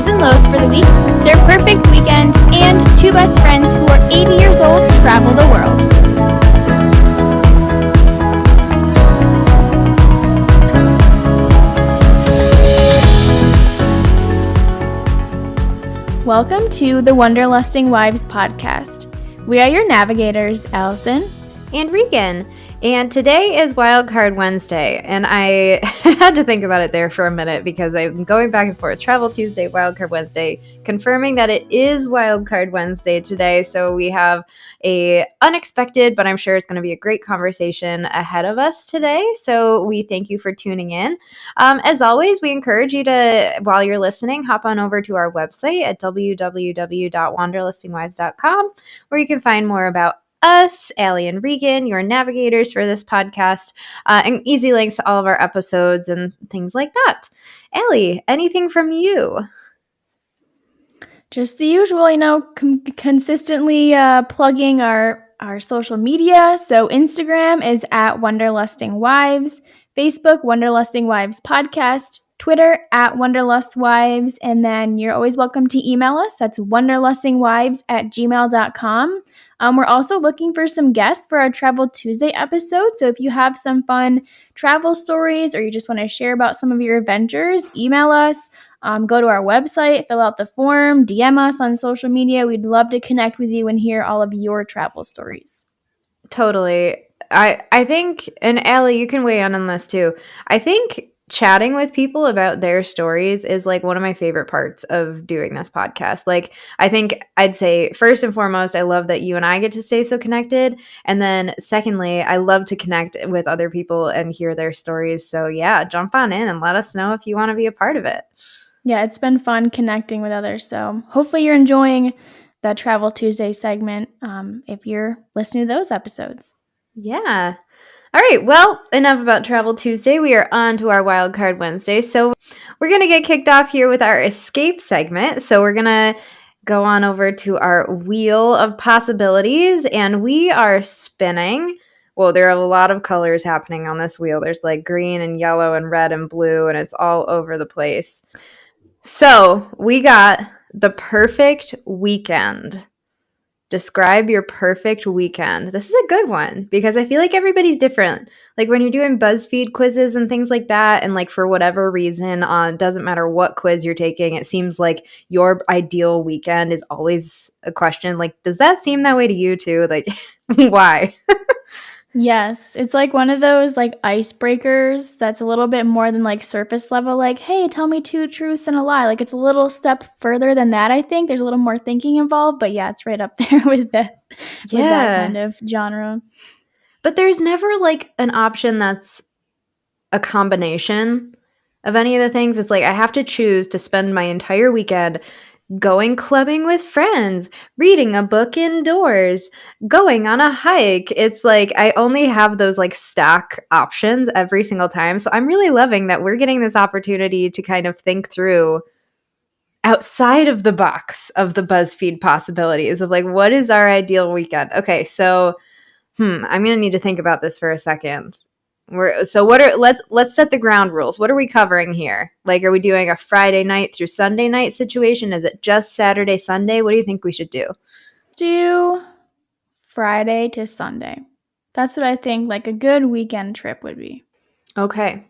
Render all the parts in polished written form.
highs and lows for the week, their perfect weekend, and two best friends who are 80 years old travel the world. Welcome to the Wanderlusting Wives podcast. We are your navigators, Allison and Regan, and today is Wildcard Wednesday, and I had to think about it there for a minute because I'm going back and forth. Travel Tuesday, Wildcard Wednesday, confirming that it is Wildcard Wednesday today, so we have a unexpected, but I'm sure it's going to be a great conversation ahead of us today, so we thank you for tuning in. As always, we encourage you to, while you're listening, hop on over to our website at www.wanderlustingwives.com, where you can find more about us, Allie and Regan, your navigators for this podcast, and easy links to all of our episodes and things like that. Allie, anything from you? Just the usual, consistently plugging our social media. So Instagram is at Wanderlusting Wives, Facebook, Wanderlusting Wives Podcast, Twitter at Wanderlust Wives, and then you're always welcome to email us. That's wanderlustingwives@gmail.com. We're also looking for some guests for our Travel Tuesday episode. So if you have some fun travel stories or you just want to share about some of your adventures, email us. Go to our website, fill out the form, DM us on social media. We'd love to connect with you and hear all of your travel stories. Totally. I think, and Allie, you can weigh in on this too. I think chatting with people about their stories is like one of my favorite parts of doing this podcast. Like, I think I'd say first and foremost, I love that you and I get to stay so connected. And then secondly, I love to connect with other people and hear their stories. So yeah, jump on in and let us know if you want to be a part of it. Yeah, it's been fun connecting with others. So hopefully you're enjoying the Travel Tuesday segment if you're listening to those episodes. Yeah. All right, well, enough about Travel Tuesday. We are on to our Wildcard Wednesday. So we're going to get kicked off here with our escape segment. So we're going to go on over to our wheel of possibilities, and we are spinning. Well, there are a lot of colors happening on this wheel. There's like green and yellow and red and blue, and it's all over the place. So we got the perfect weekend. Describe your perfect weekend. This is a good one because I feel like everybody's different. Like when you're doing BuzzFeed quizzes and things like that, and like for whatever reason, it doesn't matter what quiz you're taking, it seems like your ideal weekend is always a question. Like, does that seem that way to you too? Like, why? Yes, it's like one of those like icebreakers that's a little bit more than like surface level, like, hey, tell me two truths and a lie. Like it's a little step further than that, I think. There's a little more thinking involved, but yeah, it's right up there with that kind of genre. But there's never like an option that's a combination of any of the things. It's like I have to choose to spend my entire weekend going clubbing with friends, reading a book indoors, going on a hike. It's like I only have those like stock options every single time. So I'm really loving that we're getting this opportunity to kind of think through outside of the box of the BuzzFeed possibilities of like, what is our ideal weekend? Okay, so I'm going to need to think about this for a second. Let's set the ground rules. What are we covering here? Like, are we doing a Friday night through Sunday night situation? Is it just Saturday, Sunday? What do you think we should do? Do Friday to Sunday. That's what I think like a good weekend trip would be. Okay.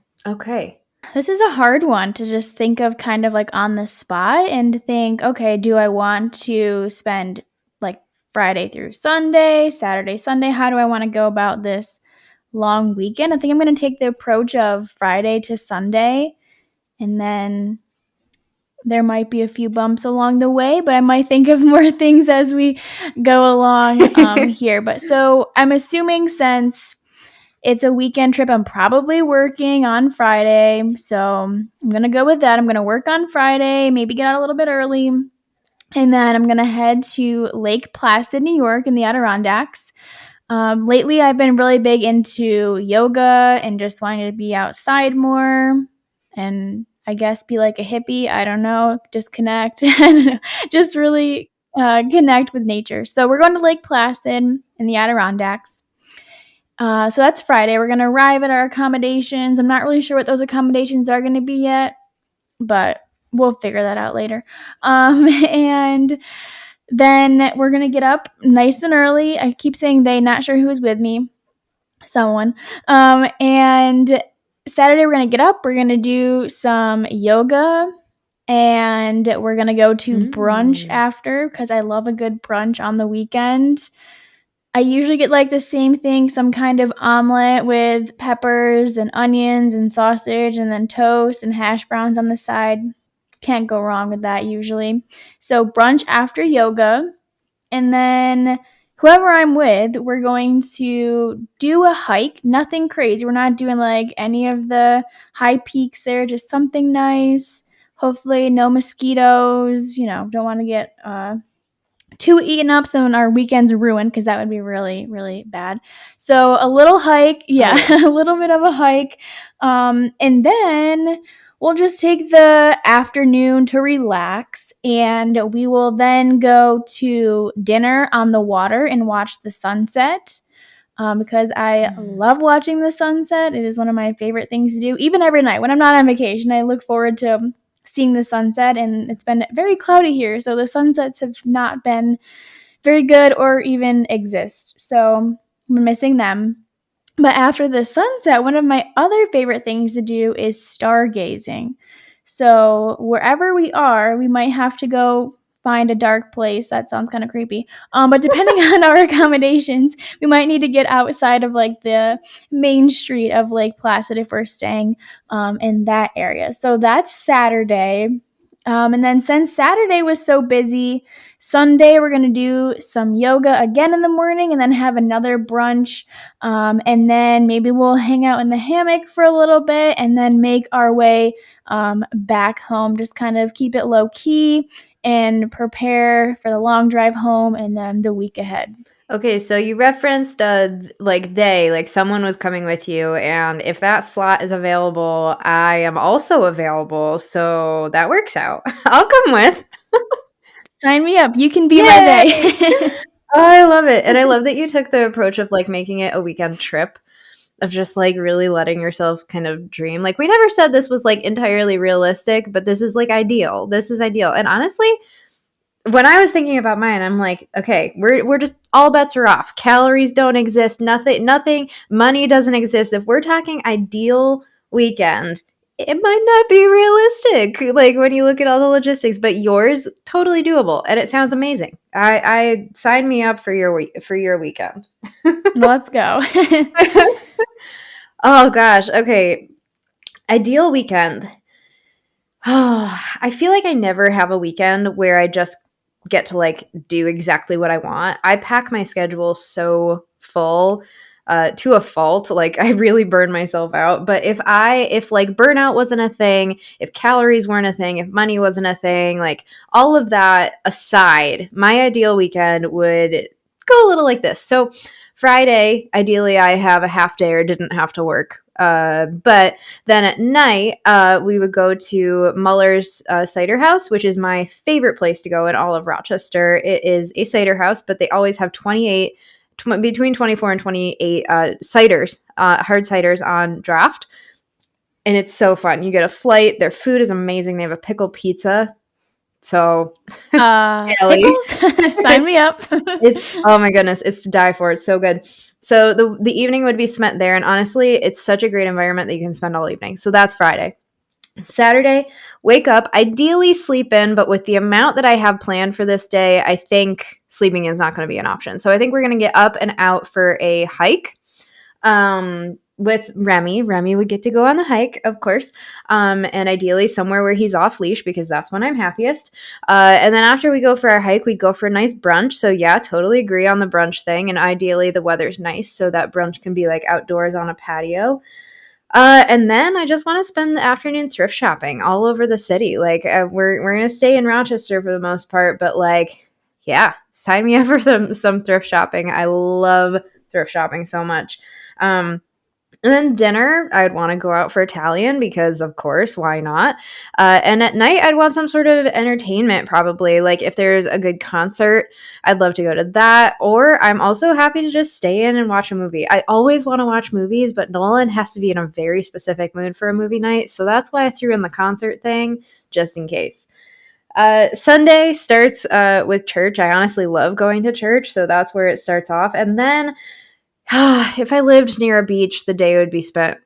This is a hard one to just think of kind of like on the spot and think, okay, do I want to spend like Friday through Sunday, Saturday, Sunday? How do I want to go about this long weekend? I think I'm going to take the approach of Friday to Sunday, and then there might be a few bumps along the way, but I might think of more things as we go along here. But so I'm assuming since it's a weekend trip, I'm probably working on Friday, so I'm going to go with that. I'm going to work on Friday, maybe get out a little bit early, and then I'm going to head to Lake Placid, New York in the Adirondacks. Lately, I've been really big into yoga and just wanting to be outside more and I guess be like a hippie. I don't know, just connect and just really connect with nature. So we're going to Lake Placid in the Adirondacks. So that's Friday. We're going to arrive at our accommodations. I'm not really sure what those accommodations are going to be yet, but we'll figure that out later. And then we're going to get up nice and early. I keep saying they, not sure who's with me. Someone. And Saturday we're going to get up. We're going to do some yoga. And we're going to go to brunch after because I love a good brunch on the weekend. I usually get like the same thing, some kind of omelet with peppers and onions and sausage and then toast and hash browns on the side. Can't go wrong with that usually. So brunch after yoga. And then whoever I'm with, we're going to do a hike. Nothing crazy. We're not doing like any of the high peaks there, just something nice. Hopefully no mosquitoes, don't want to get too eaten up so our weekend's ruined because that would be really, really bad. So a little hike, a little bit of a hike. And then we'll just take the afternoon to relax, and we will then go to dinner on the water and watch the sunset. Because I love watching the sunset. It is one of my favorite things to do. Even every night when I'm not on vacation, I look forward to seeing the sunset, and it's been very cloudy here, so the sunsets have not been very good or even exist. So I'm missing them. But after the sunset, one of my other favorite things to do is stargazing. So wherever we are, we might have to go find a dark place. That sounds kind of creepy. But depending on our accommodations, we might need to get outside of like the main street of Lake Placid if we're staying in that area. So that's Saturday. And then since Saturday was so busy, Sunday we're going to do some yoga again in the morning and then have another brunch. And then maybe we'll hang out in the hammock for a little bit and then make our way back home. Just kind of keep it low key and prepare for the long drive home and then the week ahead. Okay, so you referenced like someone was coming with you, and if that slot is available, I am also available, so that works out. I'll come with. Sign me up. You can be my they. Oh, I love it. And I love that you took the approach of like making it a weekend trip, of just like really letting yourself kind of dream. Like we never said this was like entirely realistic, but this is like ideal. This is ideal. And honestly, when I was thinking about mine, I'm like, okay, we're just all bets are off. Calories don't exist. Nothing. Money doesn't exist. If we're talking ideal weekend, it might not be realistic. Like when you look at all the logistics, but yours totally doable, and it sounds amazing. I sign me up for your weekend. Let's go. Oh gosh. Okay. Ideal weekend. Oh, I feel like I never have a weekend where I just get to like do exactly what I want. I pack my schedule so full to a fault. Like I really burn myself out. But if like burnout wasn't a thing, if calories weren't a thing, if money wasn't a thing, like all of that aside, my ideal weekend would go a little like this. So Friday, ideally I have a half day or didn't have to work. But then at night, we would go to Muller's Cider House, which is my favorite place to go in all of Rochester. It is a cider house, but they always have between 24 and 28 ciders, hard ciders on draft. And it's so fun. You get a flight. Their food is amazing. They have a pickle pizza. So, pickles? Sign me up. Oh my goodness, it's to die for. It's so good. So the evening would be spent there, and honestly, it's such a great environment that you can spend all evening. So that's Friday. Saturday, wake up, ideally sleep in, but with the amount that I have planned for this day, I think sleeping in is not going to be an option. So I think we're going to get up and out for a hike. With Remy. Remy would get to go on the hike, of course, and ideally somewhere where he's off leash because that's when I'm happiest. And then after we go for our hike, we'd go for a nice brunch. So yeah, totally agree on the brunch thing. And ideally the weather's nice so that brunch can be like outdoors on a patio. And then I just want to spend the afternoon thrift shopping all over the city. Like we're going to stay in Rochester for the most part, but like, yeah, sign me up for some thrift shopping. I love thrift shopping so much. And then dinner, I'd want to go out for Italian because, of course, why not? And at night, I'd want some sort of entertainment, probably. Like if there's a good concert, I'd love to go to that. Or I'm also happy to just stay in and watch a movie. I always want to watch movies, but Nolan has to be in a very specific mood for a movie night. So that's why I threw in the concert thing, just in case. Sunday starts with church. I honestly love going to church, so that's where it starts off. And then if I lived near a beach, the day would be spent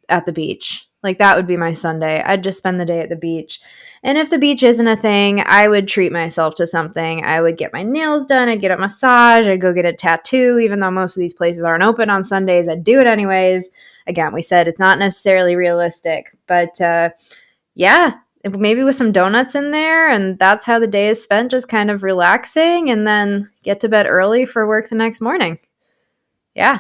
at the beach. Like that would be my Sunday. I'd just spend the day at the beach. And if the beach isn't a thing, I would treat myself to something. I would get my nails done. I'd get a massage. I'd go get a tattoo. Even though most of these places aren't open on Sundays, I'd do it anyways. Again, we said it's not necessarily realistic. But yeah, maybe with some donuts in there. And that's how the day is spent, just kind of relaxing and then get to bed early for work the next morning. Yeah.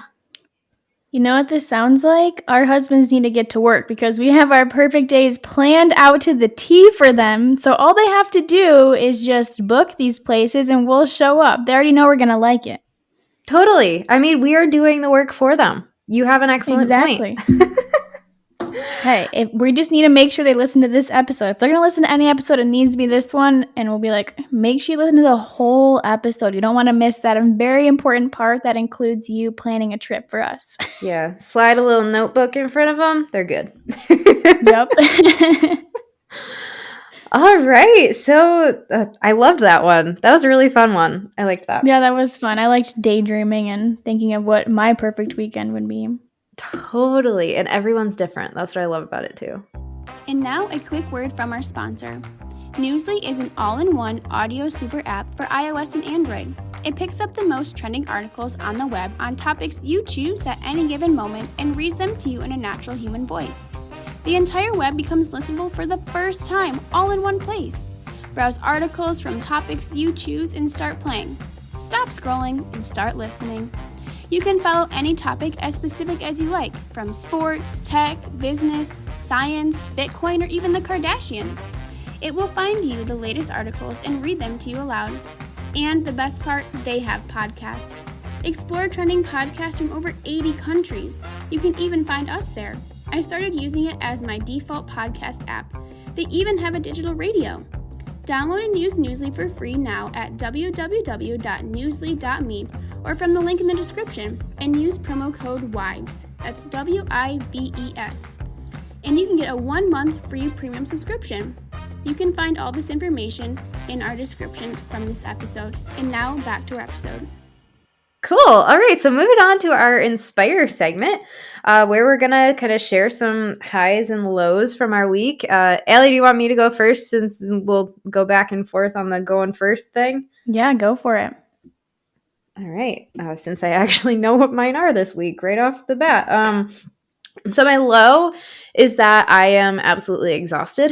You know what this sounds like? Our husbands need to get to work because we have our perfect days planned out to the T for them. So all they have to do is just book these places and we'll show up. They already know we're going to like it. Totally. I mean, we are doing the work for them. You have an excellent Exactly. point. Hey, we just need to make sure they listen to this episode. If they're going to listen to any episode, it needs to be this one. And we'll be like, make sure you listen to the whole episode. You don't want to miss that very important part that includes you planning a trip for us. Yeah. Slide a little notebook in front of them. They're good. Yep. All right. So I loved that one. That was a really fun one. I liked that. Yeah, that was fun. I liked daydreaming and thinking of what my perfect weekend would be. Totally. And everyone's different. That's what I love about it too. And now a quick word from our sponsor. Newsly is an all-in-one audio super app for iOS and Android. It picks up the most trending articles on the web on topics you choose at any given moment and reads them to you in a natural human voice. The entire web becomes listenable for the first time, all in one place. Browse articles from topics you choose and start playing. Stop scrolling and start listening. You can follow any topic as specific as you like, from sports, tech, business, science, Bitcoin, or even the Kardashians. It will find you the latest articles and read them to you aloud. And the best part, they have podcasts. Explore trending podcasts from over 80 countries. You can even find us there. I started using it as my default podcast app. They even have a digital radio. Download and use Newsly for free now at www.newsly.me or from the link in the description and use promo code WIVES. That's WIVES. And you can get a 1-month free premium subscription. You can find all this information in our description from this episode. And now back to our episode. Cool. All right. So moving on to our Inspire segment, where we're going to kind of share some highs and lows from our week. Allie, do you want me to go first since we'll go back and forth on the going first thing? Yeah, go for it. All right. Since I actually know what mine are this week right off the bat. So my low is that I am absolutely exhausted.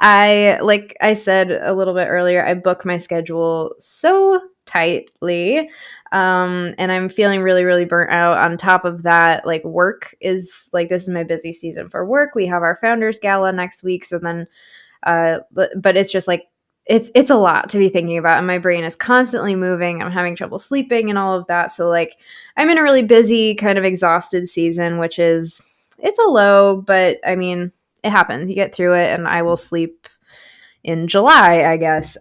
Like I said a little bit earlier, I book my schedule so tightly. And I'm feeling really, really burnt out. On top of that, like work is like, this is my busy season for work. We have our founders gala next week. So then, but it's just like, it's a lot to be thinking about. And my brain is constantly moving. I'm having trouble sleeping and all of that. So like, I'm in a really busy kind of exhausted season, which is, it's a low, but I mean, it happens. You get through it and I will sleep in July, I guess.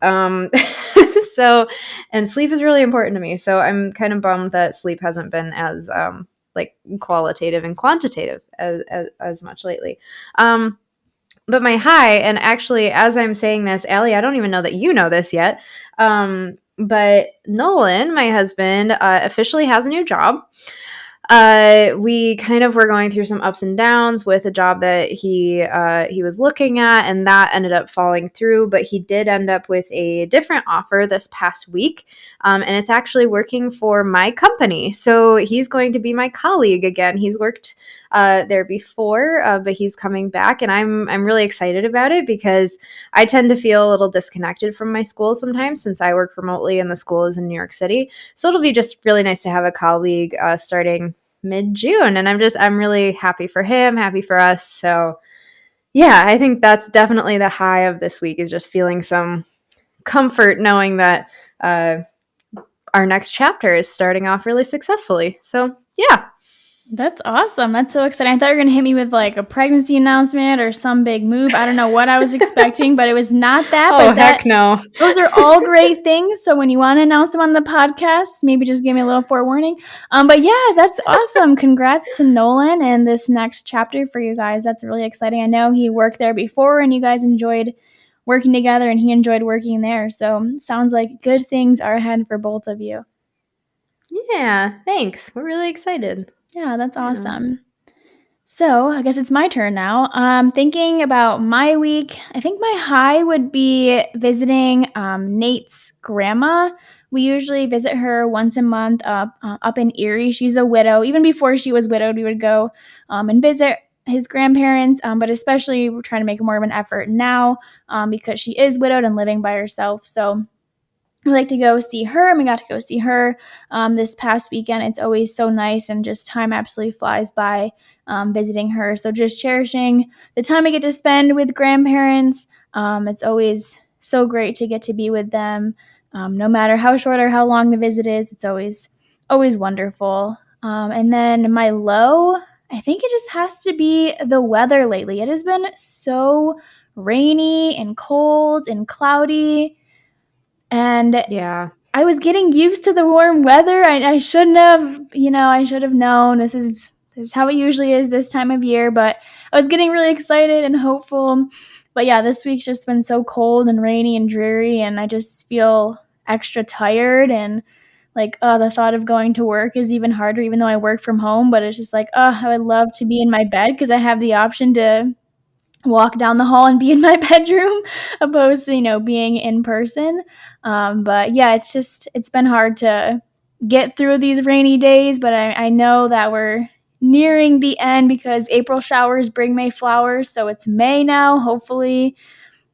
So, and sleep is really important to me. So I'm kind of bummed that sleep hasn't been as like qualitative and quantitative as much lately. But my high, and actually, as I'm saying this, Allie, I don't even know that you know this yet. But Nolan, my husband, officially has a new job. We kind of were going through some ups and downs with a job that he was looking at, and that ended up falling through, but he did end up with a different offer this past week. And it's actually working for my company. So he's going to be my colleague again. He's worked there before, but he's coming back, and I'm really excited about it because I tend to feel a little disconnected from my school sometimes since I work remotely and the school is in New York City. So it'll be just really nice to have a colleague starting mid-June, and I'm really happy for him, happy for us. So yeah, I think that's definitely the high of this week, is just feeling some comfort knowing that our next chapter is starting off really successfully. So yeah. That's awesome. That's so exciting. I thought you were going to hit me with like a pregnancy announcement or some big move. I don't know what I was expecting, but it was not that. Oh, But heck no. those are all great things. So when you want to announce them on the podcast, maybe just give me a little forewarning. But yeah, that's awesome. Congrats to Nolan and this next chapter for you guys. That's really exciting. I know he worked there before and you guys enjoyed working together and he enjoyed working there. So sounds like good things are ahead for both of you. Yeah, thanks. We're really excited. Yeah, that's awesome. So I guess it's my turn now. Thinking about my week, I think my high would be visiting Nate's grandma. We usually visit her once a month up in Erie. She's a widow. Even before she was widowed, we would go and visit his grandparents, but especially we're trying to make more of an effort now because she is widowed and living by herself. So we like to go see her, and we got to go see her this past weekend. It's always so nice, and just time absolutely flies by visiting her. So just cherishing the time I get to spend with grandparents. It's always so great to get to be with them. No matter how short or how long the visit is, it's always wonderful. And then my low, I think it just has to be the weather lately. It has been so rainy and cold and cloudy. And Yeah. I was getting used to the warm weather. I shouldn't have, I should have known this is how it usually is this time of year, but I was getting really excited and hopeful. But yeah, this week's just been so cold and rainy and dreary, and I just feel extra tired, and like the thought of going to work is even harder, even though I work from home. But it's just like, I would love to be in my bed because I have the option to walk down the hall and be in my bedroom opposed to being in person. But yeah, it's been hard to get through these rainy days, but I know that we're nearing the end because April showers bring May flowers. So it's May now. Hopefully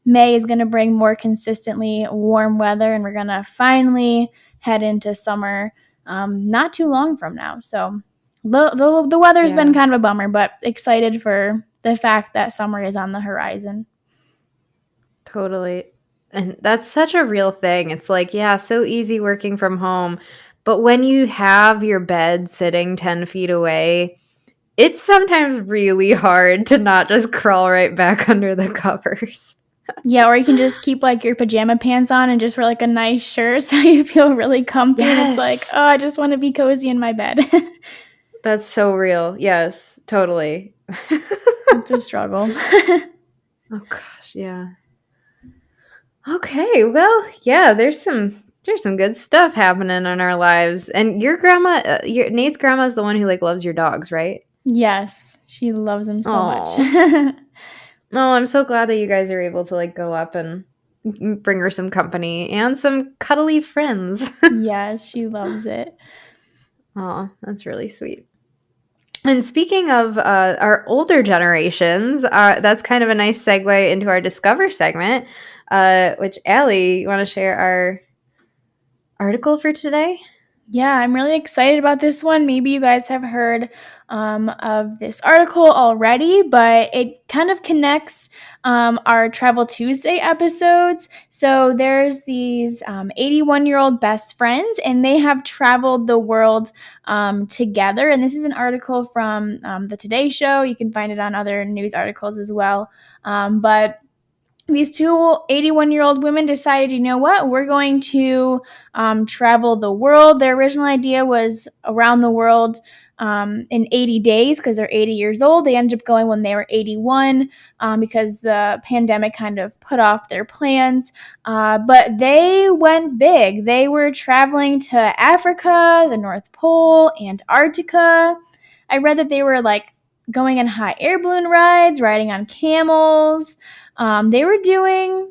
May is going to bring more consistently warm weather, and we're going to finally head into summer not too long from now. So the weather's been kind of a bummer, but excited for the fact that summer is on the horizon. Totally. And that's such a real thing. It's like, yeah, so easy working from home. But when you have your bed sitting 10 feet away, it's sometimes really hard to not just crawl right back under the covers. Yeah, or you can just keep like your pajama pants on and just wear like a nice shirt so you feel really comfy. Yes. And it's like, oh, I just want to be cozy in my bed. That's so real. Yes, totally. It's a struggle. Oh gosh, yeah. Okay, well, yeah, there's some good stuff happening in our lives. And your grandma, Nate's grandma is the one who like loves your dogs, right? Yes, she loves them so much. Oh, I'm so glad that you guys are able to like go up and bring her some company and some cuddly friends. Yes, she loves it. Oh, that's really sweet. And speaking of our older generations, that's kind of a nice segue into our Discover segment, which, Allie, you want to share our article for today? Yeah, I'm really excited about this one. Maybe you guys have heard of this article already, but it kind of connects our Travel Tuesday episodes. So there's these 81-year-old best friends, and they have traveled the world together. And this is an article from the Today Show. You can find it on other news articles as well. But these two 81-year-old women decided, you know what, we're going to travel the world. Their original idea was around the world in 80 days because they're 80 years old. They ended up going when they were 81 because the pandemic kind of put off their plans. But they went big. They were traveling to Africa, the North Pole, Antarctica. I read that they were like going on hot air balloon rides, riding on camels. They were doing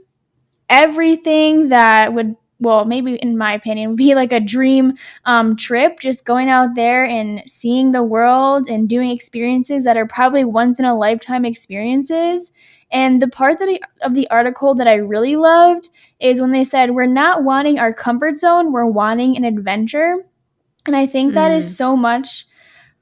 everything that would, well, maybe in my opinion, would be like a dream trip, just going out there and seeing the world and doing experiences that are probably once in a lifetime experiences. And the part of the article that I really loved is when they said, we're not wanting our comfort zone, we're wanting an adventure. And I think that is so much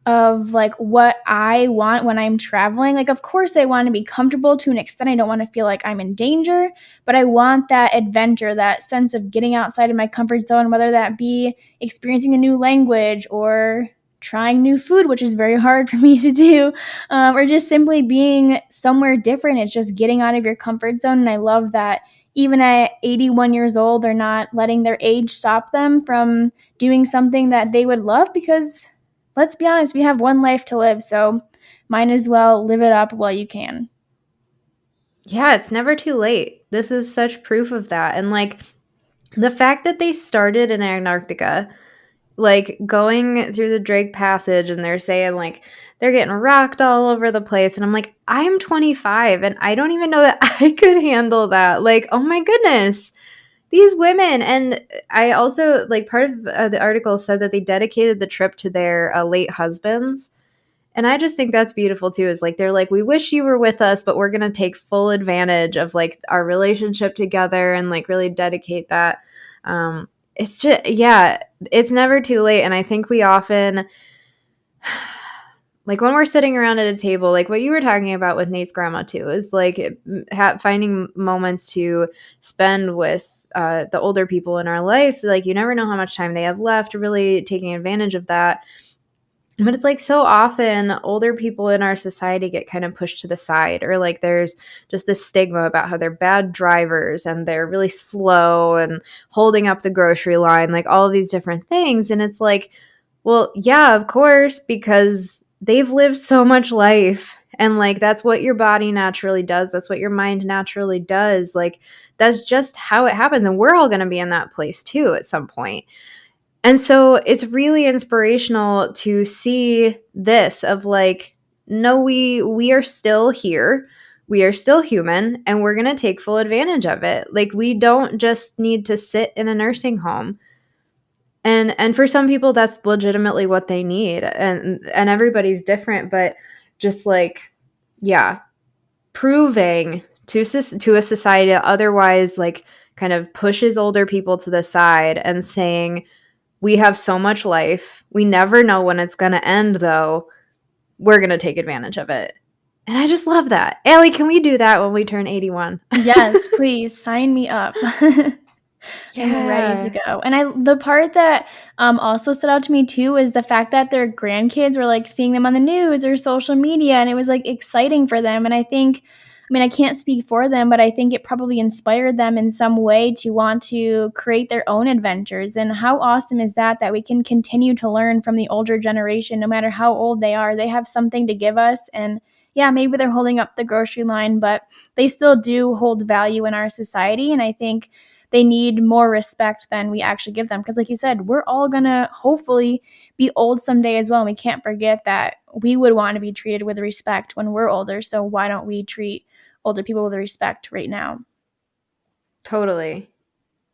of like what I want when I'm traveling. Like, of course I want to be comfortable to an extent. I don't want to feel like I'm in danger, but I want that adventure, that sense of getting outside of my comfort zone, whether that be experiencing a new language or trying new food, which is very hard for me to do, or just simply being somewhere different. It's just getting out of your comfort zone. And I love that even at 81 years old, they're not letting their age stop them from doing something that they would love, because let's be honest, we have one life to live, so might as well live it up while you can. Yeah, it's never too late. This is such proof of that. And like the fact that they started in Antarctica, like going through the Drake Passage, and they're saying like they're getting rocked all over the place. And I'm like, I'm 25 and I don't even know that I could handle that. Like, oh my goodness, these women. And I also, like, part of the article said that they dedicated the trip to their late husbands. And I just think that's beautiful too, is like, they're like, we wish you were with us, but we're going to take full advantage of like our relationship together and like really dedicate that. It's just, yeah, it's never too late. And I think we often, like when we're sitting around at a table, like what you were talking about with Nate's grandma too, is like finding moments to spend with the older people in our life. Like you never know how much time they have left, really taking advantage of that. But it's like so often older people in our society get kind of pushed to the side, or like there's just this stigma about how they're bad drivers and they're really slow and holding up the grocery line, like all of these different things. And it's like, well, yeah, of course, because they've lived so much life. And like that's what your body naturally does. That's what your mind naturally does. Like that's just how it happens. And we're all going to be in that place too at some point. And so it's really inspirational to see this of like, no, we are still here. We are still human and we're going to take full advantage of it. Like we don't just need to sit in a nursing home. And for some people that's legitimately what they need. And everybody's different, but just like, yeah, proving to a society that otherwise like kind of pushes older people to the side and saying, we have so much life. We never know when it's going to end, though. We're going to take advantage of it. And I just love that. Allie, can we do that when we turn 81? Yes, please sign me up. I'm ready to go. And the part that also stood out to me too is the fact that their grandkids were like seeing them on the news or social media, and it was like exciting for them. And I think, I mean, I can't speak for them, but I think it probably inspired them in some way to want to create their own adventures. And how awesome is that we can continue to learn from the older generation, no matter how old they are. They have something to give us. And yeah, maybe they're holding up the grocery line, but they still do hold value in our society. And I think they need more respect than we actually give them. Because like you said, we're all going to hopefully be old someday as well. And we can't forget that we would want to be treated with respect when we're older. So why don't we treat older people with respect right now? Totally.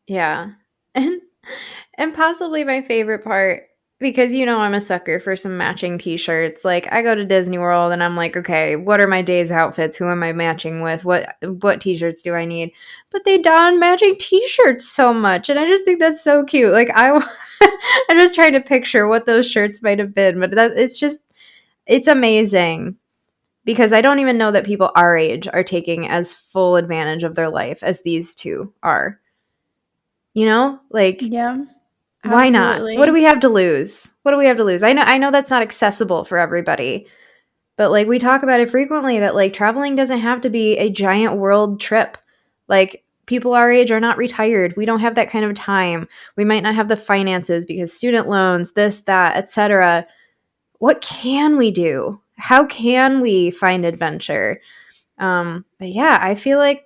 Yeah. And possibly my favorite part, because you know I'm a sucker for some matching t-shirts. Like I go to Disney World and I'm like, okay, what are my day's outfits? Who am I matching with? What t-shirts do I need? But they don matching t-shirts so much, and I just think that's so cute. Like I'm just trying to picture what those shirts might have been, but it's amazing, because I don't even know that people our age are taking as full advantage of their life as these two are. You know, like, yeah, why absolutely. not? What do we have to lose? What do we have to lose? I know that's not accessible for everybody, but like we talk about it frequently that like traveling doesn't have to be a giant world trip. Like people our age are not retired. We don't have that kind of time. We might not have the finances because student loans, this, that, etc. What can we do? How can we find adventure? But yeah, I feel like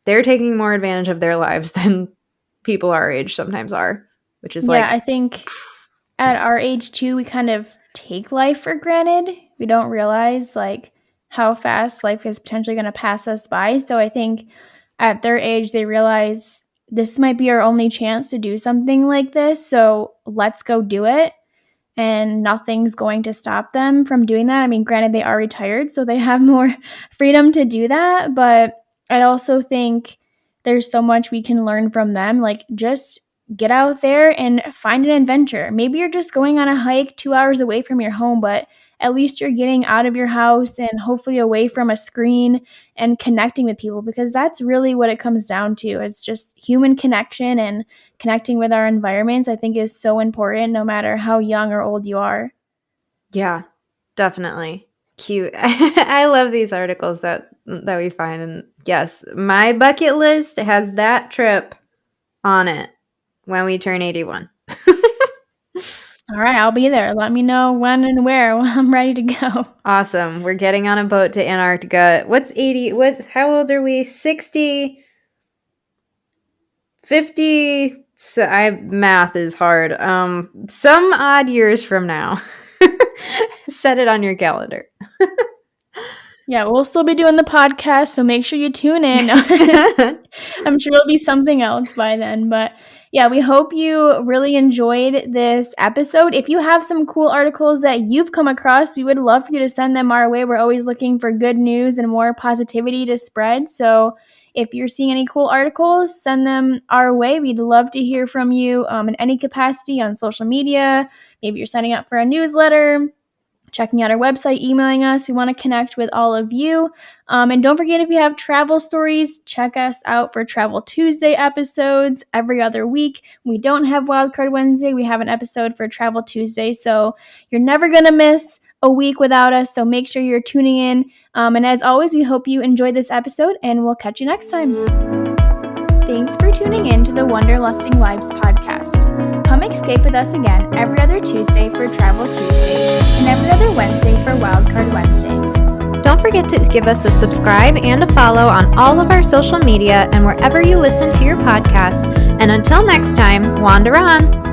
they're taking more advantage of their lives than people our age sometimes are, which is like, I think at our age too, we kind of take life for granted. We don't realize like how fast life is potentially going to pass us by. So I think at their age, they realize this might be our only chance to do something like this. So let's go do it. And nothing's going to stop them from doing that. I mean, granted, they are retired, so they have more freedom to do that. But I also think there's so much we can learn from them. Like, just get out there and find an adventure. Maybe you're just going on a hike 2 hours away from your home, but at least you're getting out of your house and hopefully away from a screen and connecting with people, because that's really what it comes down to. It's just human connection, and connecting with our environments, I think, is so important no matter how young or old you are. Yeah, definitely. Cute. I love these articles that we find. And yes, my bucket list has that trip on it when we turn 81. All right, I'll be there. Let me know when and where. I'm ready to go. Awesome. We're getting on a boat to Antarctica. What's 80? How old are we? 60? 50? Math is hard. Some odd years from now. Set it on your calendar. Yeah, we'll still be doing the podcast, so make sure you tune in. I'm sure it'll be something else by then. But yeah, we hope you really enjoyed this episode. If you have some cool articles that you've come across, we would love for you to send them our way. We're always looking for good news and more positivity to spread. So if you're seeing any cool articles, send them our way. We'd love to hear from you in any capacity on social media. Maybe you're signing up for a newsletter, checking out our website, emailing us. We want to connect with all of you. And don't forget, if you have travel stories, check us out for Travel Tuesday episodes every other week. We don't have Wildcard Wednesday. We have an episode for Travel Tuesday. So you're never going to miss a week without us. So make sure you're tuning in. And as always, we hope you enjoyed this episode, and we'll catch you next time. Thanks for tuning in to the Wanderlusting Lives podcast. Come escape with us again every other Tuesday for Travel Tuesdays and every other Wednesday for Wildcard Wednesdays. Don't forget to give us a subscribe and a follow on all of our social media and wherever you listen to your podcasts. And until next time, wander on!